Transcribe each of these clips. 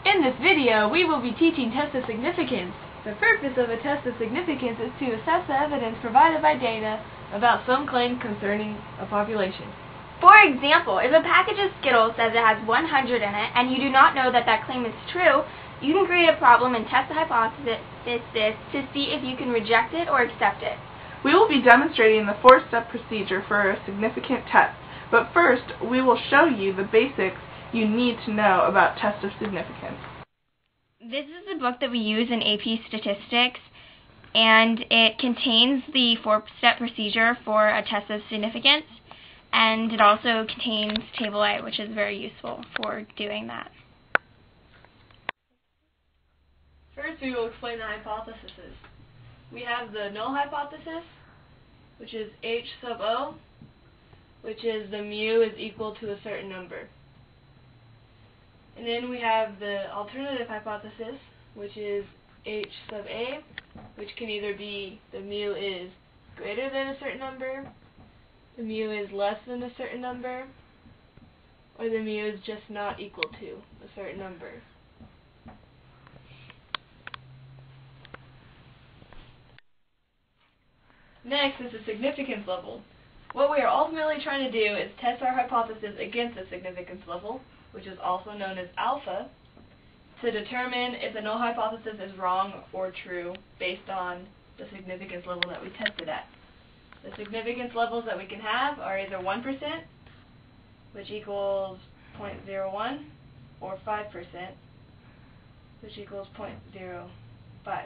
In this video, we will be teaching test of significance. The purpose of a test of significance is to assess the evidence provided by data about some claim concerning a population. For example, if a package of Skittles says it has 100 in it, and you do not know that that claim is true, you can create a problem and test the hypothesis to see if you can reject it or accept it. We will be demonstrating the four-step procedure for a significant test, but first we will show you the basics you need to know about test of significance. This is the book that we use in AP Statistics, and it contains the four-step procedure for a test of significance, and it also contains Table A, which is very useful for doing that. First, we will explain the hypotheses. We have the null hypothesis, which is H sub O, which is the mu is equal to a certain number. And then we have the alternative hypothesis, which is H sub A, which can either be the mu is greater than a certain number, the mu is less than a certain number, or the mu is just not equal to a certain number. Next is the significance level. What we are ultimately trying to do is test our hypothesis against the significance level, which is also known as alpha, to determine if the null hypothesis is wrong or true based on the significance level that we tested at. The significance levels that we can have are either 1%, which equals 0.01, or 5%, which equals 0.05.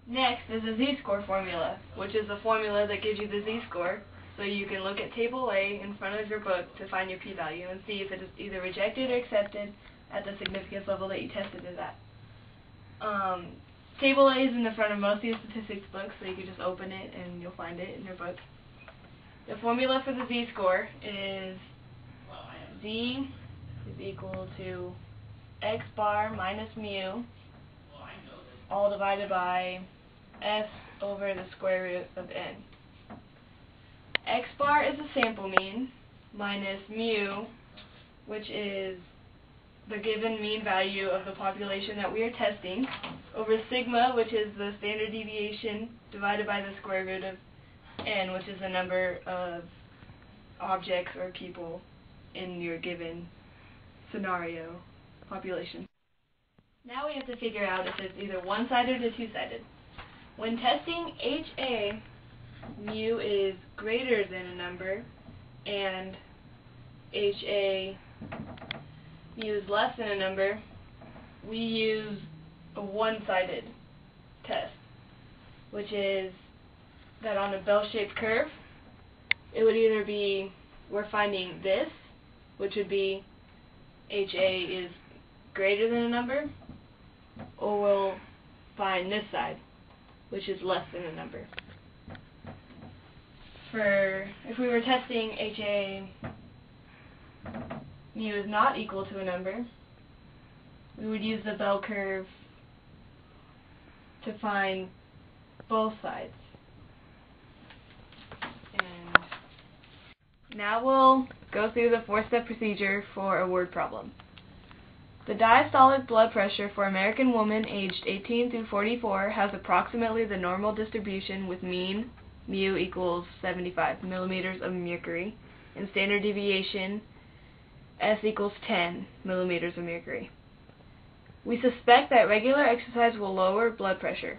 Next is the z-score formula, which is the formula that gives you the z-score, so you can look at Table A in front of your book to find your p-value and see if it is either rejected or accepted at the significance level that you tested it at. Table A is in the front of most of your statistics books, so you can just open it and you'll find it in your book. The formula for the z-score is z is equal to x bar minus mu, all divided by s over the square root of n. X bar is the sample mean, minus mu, which is the given mean value of the population that we are testing, over sigma, which is the standard deviation, divided by the square root of n, which is the number of objects or people in your given scenario population. Now we have to figure out if it's either one-sided or two-sided. When testing HA, mu is greater than a number, and HA, mu is less than a number, we use a one-sided test, which is that on a bell-shaped curve, it would either be, we're finding this, which would be HA is greater than a number, or we'll find this side, which is less than a number. If we were testing HA, mu is not equal to a number, we would use the bell curve to find both sides. And now we'll go through the four-step procedure for a word problem. The diastolic blood pressure for American women aged 18 through 44 has approximately the normal distribution with mean mu equals 75 millimeters of mercury and standard deviation S equals 10 millimeters of mercury. We suspect that regular exercise will lower blood pressure.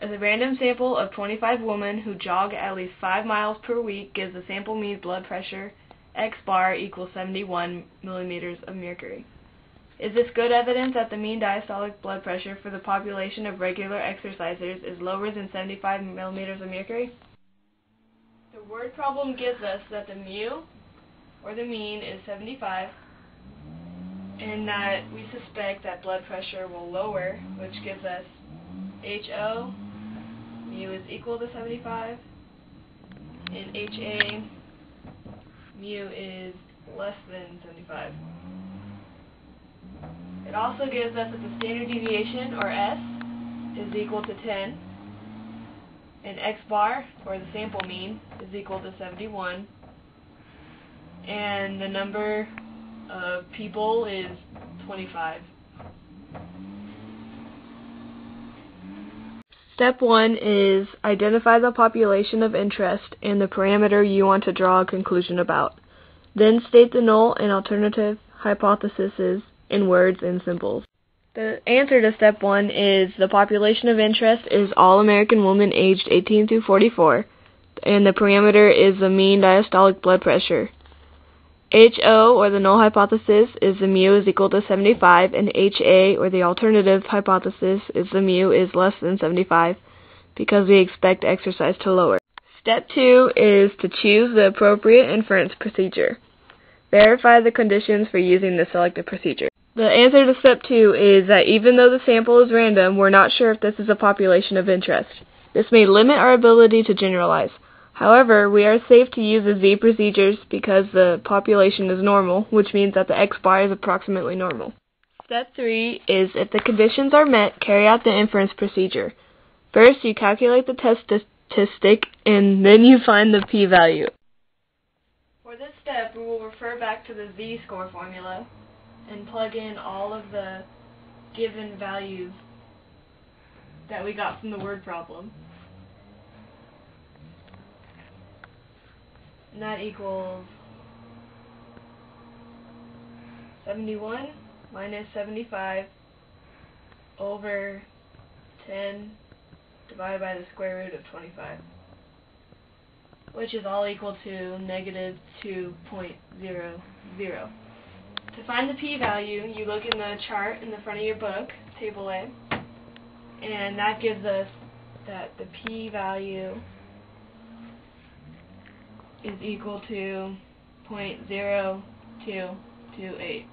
As a random sample of 25 women who jog at least 5 miles per week gives the sample mean blood pressure X bar equals 71 millimeters of mercury. Is this good evidence that the mean diastolic blood pressure for the population of regular exercisers is lower than 75 millimeters of mercury? The word problem gives us that the mu, or the mean, is 75, and that we suspect that blood pressure will lower, which gives us HO, mu is equal to 75, and HA, mu is less than 75. It also gives us that the standard deviation, or S, is equal to 10, and X bar, or the sample mean, is equal to 71, and the number of people is 25. Step 1 is identify the population of interest and the parameter you want to draw a conclusion about. Then state the null and alternative hypotheses in words and symbols. The answer to step 1 is the population of interest is all American women aged 18 through 44, and the parameter is the mean diastolic blood pressure. HO, or the null hypothesis, is the mu is equal to 75, and HA, or the alternative hypothesis, is the mu is less than 75, because we expect exercise to lower. Step 2 is to choose the appropriate inference procedure. Verify the conditions for using the selected procedure. The answer to step 2 is that even though the sample is random, we're not sure if this is a population of interest. This may limit our ability to generalize. However, we are safe to use the Z procedures because the population is normal, which means that the X bar is approximately normal. Step 3 is if the conditions are met, carry out the inference procedure. First, you calculate the test statistic, and then you find the p-value. For this step, we will refer back to the Z-score formula and plug in all of the given values that we got from the word problem. And that equals 71 minus 75 over 10 divided by the square root of 25, which is all equal to negative 2.00. To find the p-value, you look in the chart in the front of your book, Table A, and that gives us that the p-value is equal to 0.0228.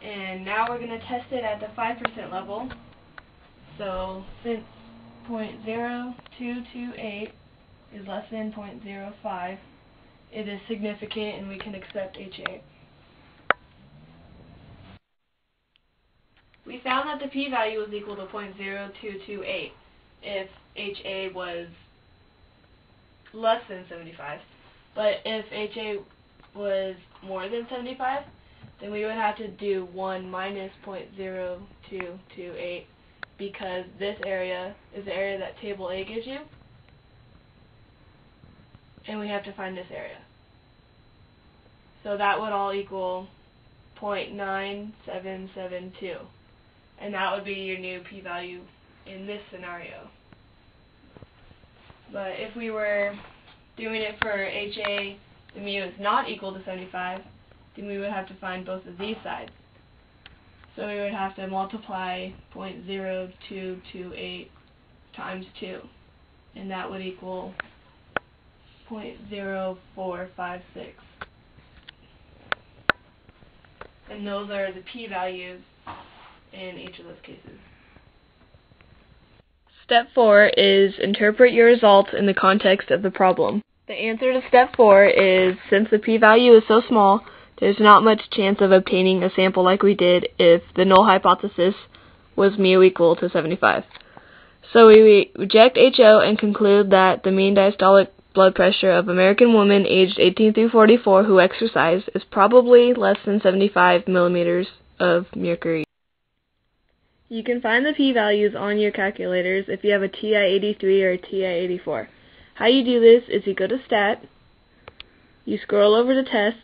And now we're going to test it at the 5% level. So since 0.0228 is less than 0.05, it is significant and we can accept HA. We found that the p-value was equal to 0.0228 if HA was less than 75. But if HA was more than 75, then we would have to do 1 minus 0.0228 because this area is the area that Table A gives you, and we have to find this area. So that would all equal 0.9772, and that would be your new p-value in this scenario. But if we were doing it for HA, the mu is not equal to 75, then we would have to find both of these sides. So we would have to multiply 0.0228 times 2, and that would equal 0.0456. And those are the p-values in each of those cases. Step 4 is interpret your results in the context of the problem. The answer to step 4 is, since the p-value is so small, there's not much chance of obtaining a sample like we did if the null hypothesis was mu equal to 75. So we reject HO and conclude that the mean diastolic blood pressure of American women aged 18 through 44 who exercise is probably less than 75 millimeters of mercury. You can find the p-values on your calculators if you have a TI-83 or a TI-84. How you do this is you go to Stat, you scroll over to Tests,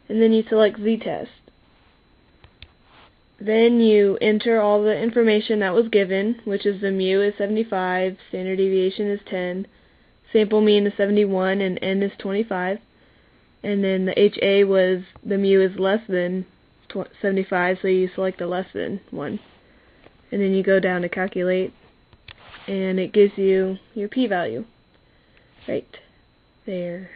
and then you select Z-Test. Then you enter all the information that was given, which is the mu is 75, standard deviation is 10, sample mean is 71, and N is 25. And then the HA was, the mu is less than 75, so you select the less than one. And then you go down to calculate, and it gives you your p-value right there.